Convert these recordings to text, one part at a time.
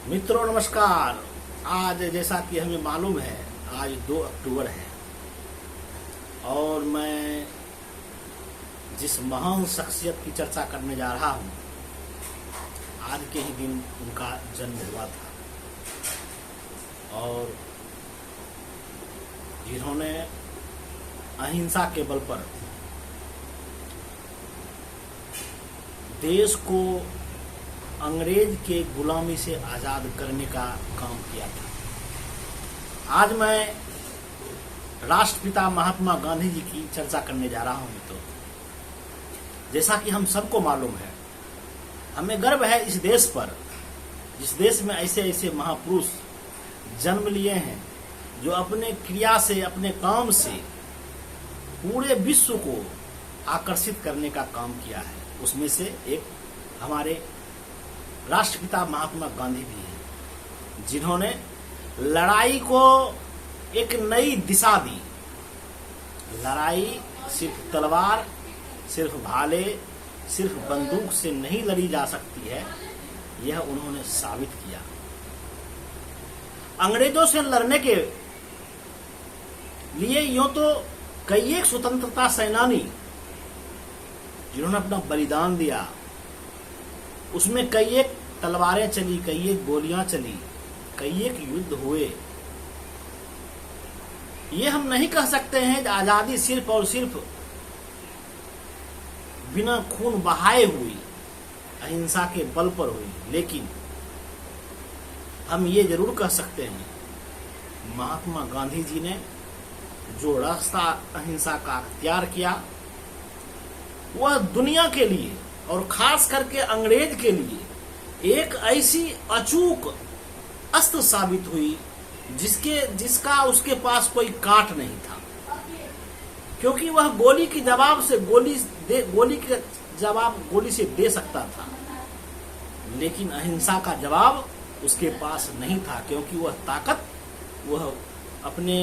मित्रों नमस्कार। आज जैसा कि हमें मालूम है आज 2 अक्टूबर है और मैं जिस महान शख्सियत की चर्चा करने जा रहा हूँ आज के ही दिन उनका जन्म हुआ था और जिन्होंने अहिंसा के बल पर देश को अंग्रेज के गुलामी से आजाद करने का काम किया था। आज मैं राष्ट्रपिता महात्मा गांधी जी की चर्चा करने जा रहा हूं। तो जैसा कि हम सबको मालूम है, हमें गर्व है इस देश पर, जिस देश में ऐसे ऐसे महापुरुष जन्म लिए हैं जो अपने क्रिया से, अपने काम से पूरे विश्व को आकर्षित करने का काम किया है। उसमें से एक हमारे राष्ट्रपिता महात्मा गांधी भी हैं, जिन्होंने लड़ाई को एक नई दिशा दी। लड़ाई सिर्फ तलवार, सिर्फ भाले, सिर्फ बंदूक से नहीं लड़ी जा सकती है, यह उन्होंने साबित किया। अंग्रेजों से लड़ने के लिए यूं तो कई एक स्वतंत्रता सेनानी जिन्होंने अपना बलिदान दिया, उसमें कई एक तलवारें चली, कई एक गोलियां चली, कई एक युद्ध हुए। ये हम नहीं कह सकते हैं आजादी सिर्फ और सिर्फ बिना खून बहाए हुई, अहिंसा के बल पर हुई, लेकिन हम ये जरूर कह सकते हैं महात्मा गांधी जी ने जो रास्ता अहिंसा का अख्तियार किया वह दुनिया के लिए और खास करके अंग्रेज के लिए एक ऐसी अचूक अस्त्र साबित हुई जिसका उसके पास कोई काट नहीं था, क्योंकि वह गोली के जवाब से गोली के जवाब गोली से दे सकता था, लेकिन अहिंसा का जवाब उसके पास नहीं था, क्योंकि वह ताकत वह अपने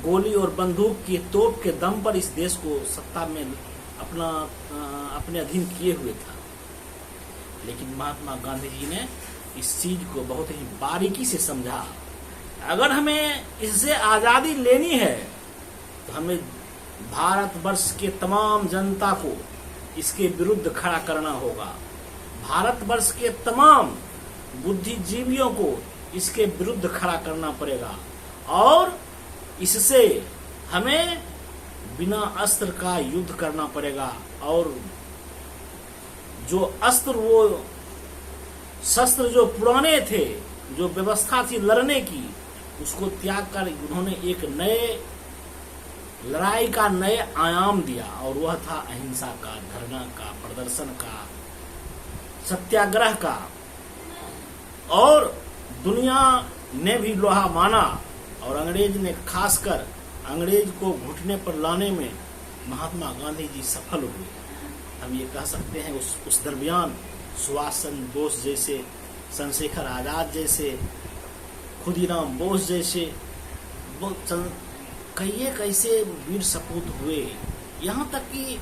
गोली और बंदूक की तोप के दम पर इस देश को सत्ता में अपने अधीन किए हुए था। लेकिन महात्मा गांधी जी ने इस चीज को बहुत ही बारीकी से समझा। अगर हमें इससे आजादी लेनी है तो हमें भारतवर्ष के तमाम जनता को इसके विरुद्ध खड़ा करना होगा। भारतवर्ष के तमाम बुद्धिजीवियों को इसके विरुद्ध खड़ा करना पड़ेगा और इससे हमें बिना अस्त्र का युद्ध करना पड़ेगा। और जो अस्त्र, वो शस्त्र जो पुराने थे, जो व्यवस्था थी लड़ने की, उसको त्याग कर उन्होंने एक नए लड़ाई का नए आयाम दिया और वह था अहिंसा का, धरना का, प्रदर्शन का, सत्याग्रह का। और दुनिया ने भी लोहा माना और अंग्रेज ने, खासकर अंग्रेज को घुटने पर लाने में महात्मा गांधी जी सफल हुए। हम ये कह सकते हैं उस दरमियान सुभाष चंद्र बोस जैसे, चंद्रशेखर आजाद जैसे, खुदीराम बोस जैसे कई एक ऐसे वीर सपूत हुए। यहाँ तक कि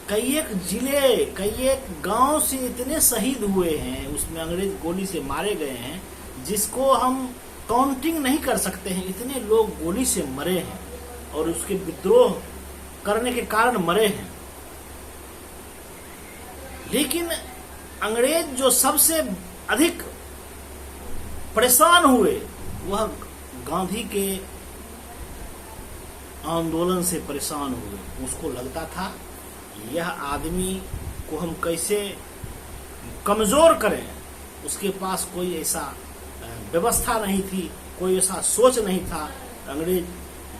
कई एक जिले, कई एक गांव से इतने शहीद हुए हैं, उसमें अंग्रेज गोली से मारे गए हैं जिसको हम काउंटिंग नहीं कर सकते हैं। इतने लोग गोली से मरे हैं और उसके विद्रोह करने के कारण मरे हैं। लेकिन अंग्रेज जो सबसे अधिक परेशान हुए वह गांधी के आंदोलन से परेशान हुए। उसको लगता था यह आदमी को हम कैसे कमजोर करें। उसके पास कोई ऐसा व्यवस्था नहीं थी, कोई ऐसा सोच नहीं था अंग्रेज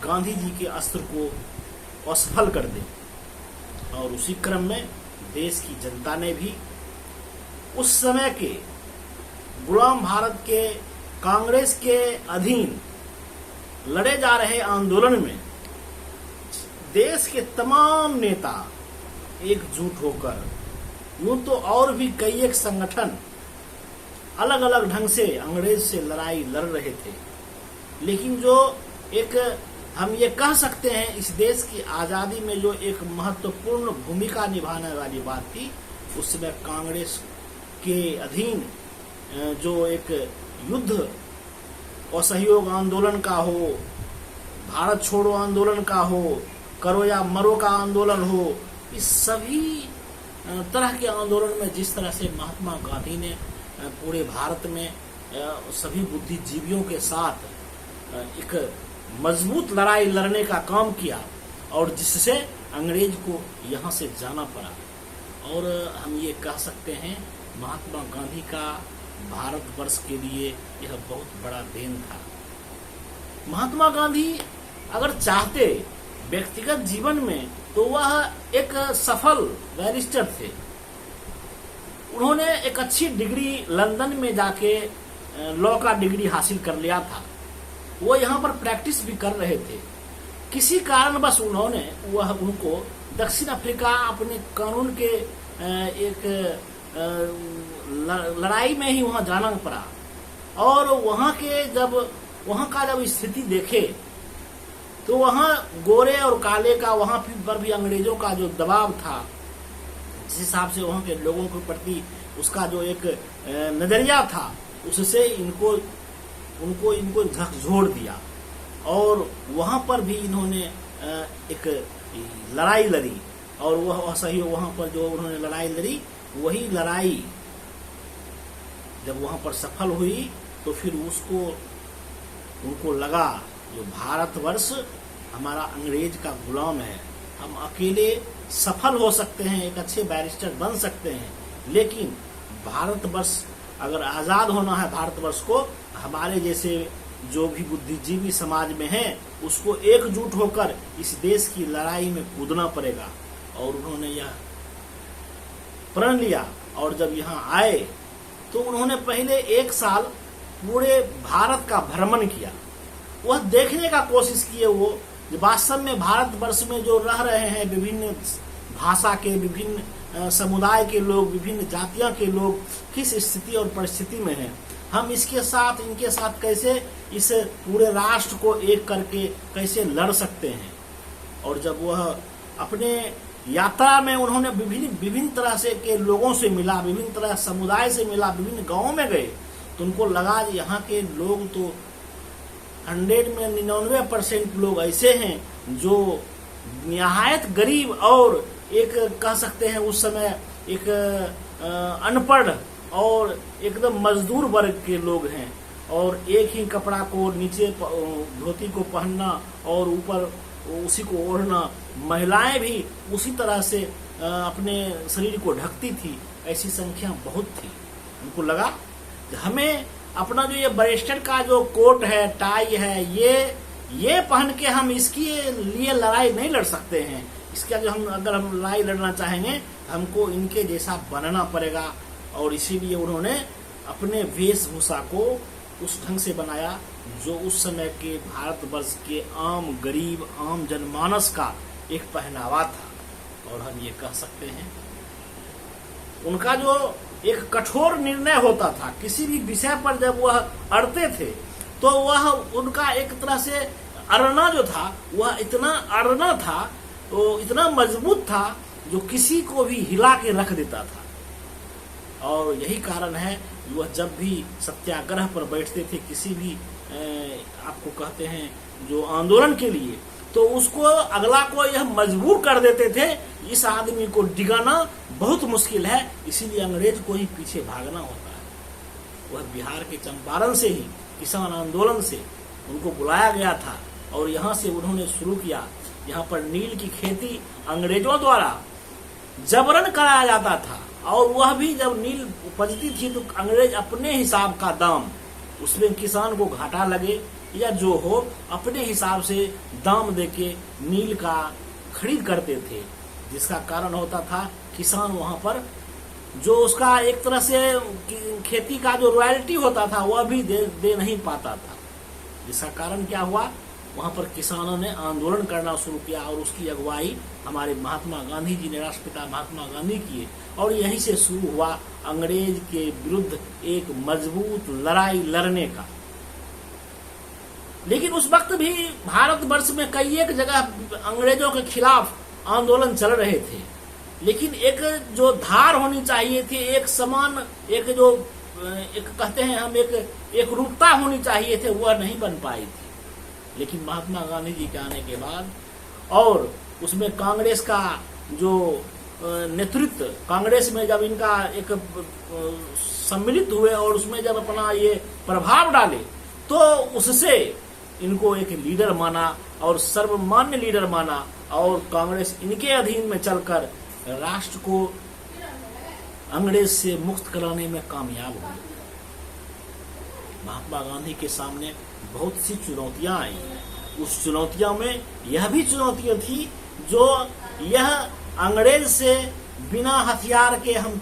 गांधी जी के अस्त्र को असफल कर दे। और उसी क्रम में देश की जनता ने भी उस समय के गुलाम भारत के कांग्रेस के अधीन लड़े जा रहे आंदोलन में देश के तमाम नेता एकजुट होकर, यूं तो और भी कई एक संगठन अलग अलग ढंग से अंग्रेज से लड़ाई लड़ रहे थे, लेकिन जो एक हम ये कह सकते हैं इस देश की आजादी में जो एक महत्वपूर्ण भूमिका निभाने वाली बात थी, उस समय कांग्रेस के अधीन जो एक युद्ध असहयोग आंदोलन का हो, भारत छोड़ो आंदोलन का हो, करो या मरो का आंदोलन हो, इस सभी तरह के आंदोलन में जिस तरह से महात्मा गांधी ने पूरे भारत में सभी बुद्धिजीवियों के साथ एक मजबूत लड़ाई लड़ने का काम किया और जिससे अंग्रेज को यहाँ से जाना पड़ा। और हम ये कह सकते हैं महात्मा गांधी का भारतवर्ष के लिए यह बहुत बड़ा देन था। महात्मा गांधी अगर चाहते व्यक्तिगत जीवन में तो वह एक सफल बैरिस्टर थे। उन्होंने एक अच्छी डिग्री लंदन में जाके लॉ का डिग्री हासिल कर लिया था। वो यहाँ पर प्रैक्टिस भी कर रहे थे। किसी कारणवश उनको दक्षिण अफ्रीका अपने कानून के एक लड़ाई में ही वहां जाना पड़ा। और वहां का जब स्थिति देखे तो वहां गोरे और काले का वहां पर भी अंग्रेजों का जो दबाव था, जिस हिसाब से वहां के लोगों के प्रति उसका जो एक नजरिया था, उससे इनको झकझोर दिया। और वहां पर भी इन्होंने एक लड़ाई लड़ी और वह सही वहां पर जो उन्होंने लड़ाई लड़ी, वही लड़ाई जब वहां पर सफल हुई तो फिर उनको लगा जो भारतवर्ष हमारा अंग्रेज का गुलाम है, हम अकेले सफल हो सकते हैं, एक अच्छे बैरिस्टर बन सकते हैं, लेकिन भारतवर्ष अगर आजाद होना है, भारतवर्ष को हमारे जैसे जो भी बुद्धिजीवी समाज में हैं उसको एकजुट होकर इस देश की लड़ाई में कूदना पड़ेगा। और उन्होंने यह प्रण लिया और जब यहाँ आए तो उन्होंने पहले 1 साल पूरे भारत का भ्रमण किया। वह देखने का कोशिश किए वो वास्तव में भारतवर्ष में जो रह रहे हैं विभिन्न भाषा के, विभिन्न समुदाय के लोग, विभिन्न जातियों के लोग किस स्थिति और परिस्थिति में हैं, हम इनके साथ कैसे इस पूरे राष्ट्र को एक करके कैसे लड़ सकते हैं। और जब वह अपने यात्रा में उन्होंने विभिन्न तरह से के लोगों से मिला, विभिन्न तरह समुदाय से मिला, विभिन्न गांवों में गए तो उनको लगा यहाँ के लोग तो 100 में 99% लोग ऐसे हैं जो निहायत गरीब और एक कह सकते हैं उस समय एक अनपढ़ और एकदम मजदूर वर्ग के लोग हैं। और एक ही कपड़ा को नीचे धोती को पहनना और ऊपर उसी को ओढ़ना, महिलाएं भी उसी तरह से अपने शरीर को ढकती थी, ऐसी संख्या बहुत थी। उनको लगा हमें अपना जो ये बैरिस्टर का जो कोट है, टाई है, ये पहन के हम इसके लिए लड़ाई नहीं लड़ सकते हैं। इसके अगर हम लड़ाई लड़ना चाहेंगे हमको इनके जैसा बनना पड़ेगा। और इसीलिए उन्होंने अपने वेशभूषा को उस ढंग से बनाया जो उस समय के भारतवर्ष के आम गरीब, आम जनमानस का एक पहनावा था। और हम ये कह सकते हैं उनका जो एक कठोर निर्णय होता था किसी भी विषय पर, जब वह अड़ते थे तो वह उनका एक तरह से अड़ना जो था वह इतना अड़ना था, तो इतना मजबूत था जो किसी को भी हिला के रख देता था। और यही कारण है वह जब भी सत्याग्रह पर बैठते थे, किसी भी आपको कहते हैं जो आंदोलन के लिए, तो उसको अगला को यह मजबूर कर देते थे इस आदमी को डिगाना बहुत मुश्किल है, इसीलिए अंग्रेज को ही पीछे भागना होता है। वह बिहार के चंपारण से ही किसान आंदोलन से उनको बुलाया गया था और यहाँ से उन्होंने शुरू किया। यहाँ पर नील की खेती अंग्रेजों द्वारा जबरन कराया जाता था और वह भी जब नील उपजती थी तो अंग्रेज अपने हिसाब का दाम, उसमें किसान को घाटा लगे या जो हो, अपने हिसाब से दाम देके नील का खरीद करते थे, जिसका कारण होता था किसान वहां पर जो उसका एक तरह से खेती का जो रॉयल्टी होता था वह भी दे नहीं पाता था। जिसका कारण क्या हुआ, वहां पर किसानों ने आंदोलन करना शुरू किया और उसकी अगुवाई हमारे महात्मा गांधी जी ने, राष्ट्रपिता महात्मा गांधी किए। और यहीं से शुरू हुआ अंग्रेज के विरुद्ध एक मजबूत लड़ाई लड़ने का। लेकिन उस वक्त भी भारतवर्ष में कई एक जगह अंग्रेजों के खिलाफ आंदोलन चल रहे थे, लेकिन एक जो धार होनी चाहिए थी, एक समान, एक जो एक कहते हैं हम एक रूपता होनी चाहिए थे, वह नहीं बन पाई थी। लेकिन महात्मा गांधी जी के आने के बाद और उसमें कांग्रेस का जो नेतृत्व, कांग्रेस में जब इनका एक सम्मिलित हुए और उसमें जब अपना ये प्रभाव डाले, तो उससे इनको एक लीडर माना और सर्वमान्य लीडर माना, और कांग्रेस इनके अधीन में चलकर राष्ट्र को अंग्रेज से मुक्त कराने में कामयाब हुई। महात्मा गांधी के सामने बहुत सी चुनौतियां आई। उस चुनौतियों में यह भी चुनौतियां थी जो यह अंग्रेज से बिना हथियार के हम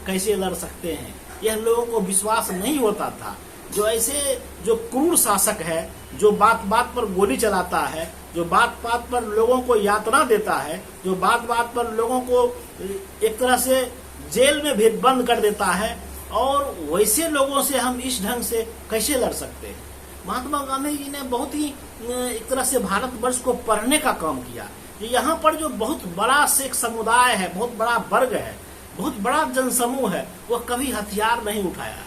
कैसे लड़ सकते हैं, यह लोगों को विश्वास नहीं होता था। जो क्रूर शासक है, जो बात बात पर गोली चलाता है, जो बात बात पर लोगों को यातना देता है, जो बात बात पर लोगों को एक तरह से जेल में भी बंद कर देता है, और वैसे लोगों से हम इस ढंग से कैसे लड़ सकते हैं। महात्मा गांधी जी ने बहुत ही एक तरह से भारतवर्ष को पढ़ने का काम किया। यहाँ पर जो बहुत बड़ा सिख समुदाय है, बहुत बड़ा वर्ग है, बहुत बड़ा जनसमूह है, वह कभी हथियार नहीं उठाया है,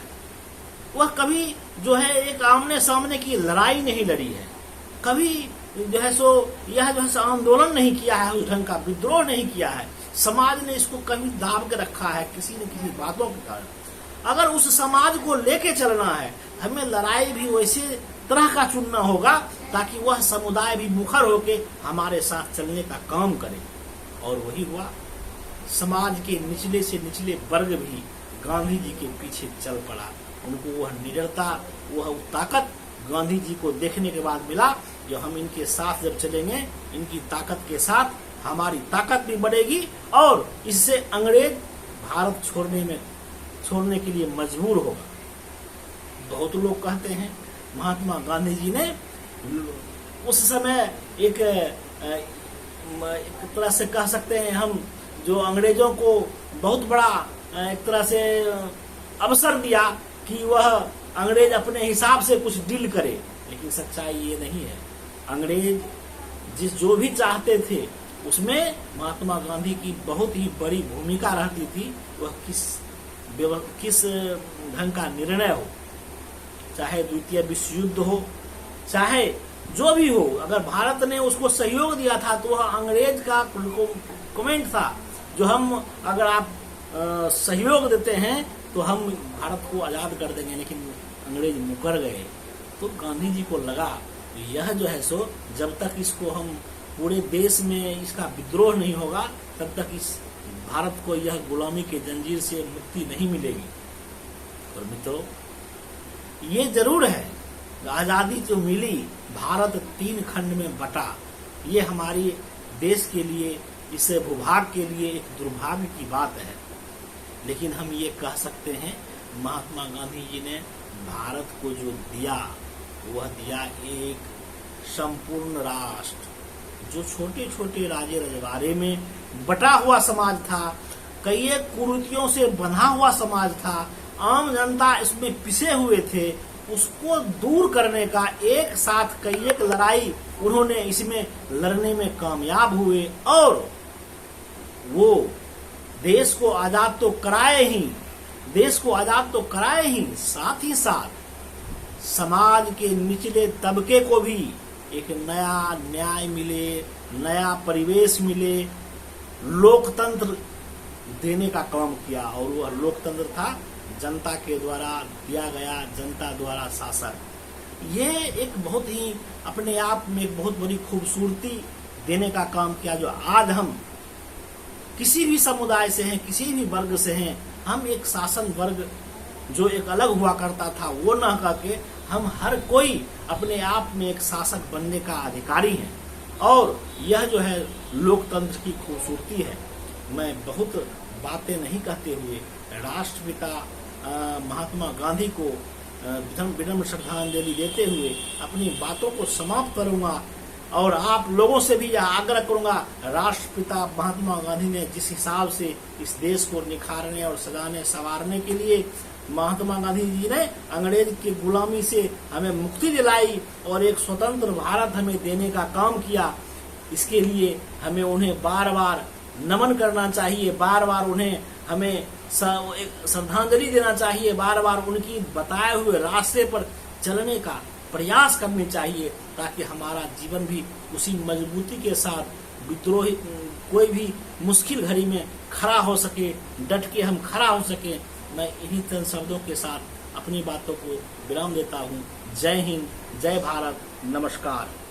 वह कभी जो है एक आमने सामने की लड़ाई नहीं लड़ी है, कभी जो है सो यह जो है आंदोलन नहीं किया है, उस ढंग का विद्रोह नहीं किया है। समाज ने इसको कभी दाब के रखा है किसी न किसी बातों के कारण। अगर उस समाज को लेके चलना है, हमें लड़ाई भी वैसे तरह का चुनना होगा ताकि वह समुदाय भी मुखर होके हमारे साथ चलने का काम करे। और वही हुआ, समाज के निचले से निचले वर्ग भी गांधी जी के पीछे चल पड़ा। उनको वह निडरता, वह ताकत गांधी जी को देखने के बाद मिला, जो हम इनके साथ जब चलेंगे, इनकी ताकत के साथ हमारी ताकत भी बढ़ेगी और इससे अंग्रेज भारत छोड़ने के लिए मजबूर होगा। बहुत लोग कहते हैं महात्मा गांधी जी ने उस समय एक तरह से कह सकते हैं हम, जो अंग्रेजों को बहुत बड़ा एक तरह से अवसर दिया कि वह अंग्रेज अपने हिसाब से कुछ डील करे। लेकिन सच्चाई ये नहीं है। अंग्रेज जो भी चाहते थे उसमें महात्मा गांधी की बहुत ही बड़ी भूमिका रहती थी। वह किस ढंग का निर्णय हो, चाहे द्वितीय विश्व युद्ध हो, चाहे जो भी हो, अगर भारत ने उसको सहयोग दिया था तो वह अंग्रेज का कमेंट था, जो हम अगर आप सहयोग देते हैं तो हम भारत को आजाद कर देंगे। लेकिन अंग्रेज मुकर गए। तो गांधी जी को लगा यह जो है सो जब तक इसको हम पूरे देश में इसका विद्रोह नहीं होगा, तब तक इस भारत को यह गुलामी के जंजीर से मुक्ति नहीं मिलेगी। और मित्रों, ये जरूर है, आजादी जो मिली, भारत 3 खंड में बटा, ये हमारी देश के लिए, इस भूभाग के लिए एक दुर्भाग्य की बात है। लेकिन हम ये कह सकते हैं, महात्मा गांधी जी ने भारत को जो दिया, वह दिया एक संपूर्ण राष्ट्र। जो छोटे छोटे राज्य रजवाड़े में बटा हुआ समाज था, कई कुरीतियों से बंधा हुआ समाज था, आम जनता इसमें पिसे हुए थे, उसको दूर करने का एक साथ कई एक लड़ाई उन्होंने इसमें लड़ने में कामयाब हुए। और वो देश को आजाद तो कराए ही, साथ ही साथ समाज के निचले तबके को भी एक नया न्याय मिले, नया परिवेश मिले, लोकतंत्र देने का काम किया। और वह लोकतंत्र था जनता के द्वारा दिया गया, जनता द्वारा शासन। ये एक बहुत ही अपने आप में एक बहुत बड़ी खूबसूरती देने का काम किया, जो आज हम किसी भी समुदाय से हैं, किसी भी वर्ग से हैं, हम एक शासन वर्ग जो एक अलग हुआ करता था वो न करके हम हर कोई अपने आप में एक शासक बनने का अधिकारी हैं। और यह जो है लोकतंत्र की खूबसूरती है। मैं बहुत बातें नहीं कहते हुए राष्ट्रपिता महात्मा गांधी को विनम्र श्रद्धांजलि देते हुए अपनी बातों को समाप्त करूंगा। और आप लोगों से भी यह आग्रह करूंगा, राष्ट्रपिता महात्मा गांधी ने जिस हिसाब से इस देश को निखारने और सजाने संवारने के लिए, महात्मा गांधी जी ने अंग्रेज की गुलामी से हमें मुक्ति दिलाई और एक स्वतंत्र भारत हमें देने का काम किया। इसके लिए हमें उन्हें बार बार नमन करना चाहिए, बार बार उन्हें हमें एक श्रद्धांजलि देना चाहिए, बार बार उनकी बताए हुए रास्ते पर चलने का प्रयास करनी चाहिए, ताकि हमारा जीवन भी उसी मजबूती के साथ विद्रोही कोई भी मुश्किल घड़ी में खड़ा हो सके, डट के हम खड़ा हो सके। मैं इन्हीं चंद शब्दों के साथ अपनी बातों को विराम देता हूँ। जय हिंद, जय भारत, नमस्कार।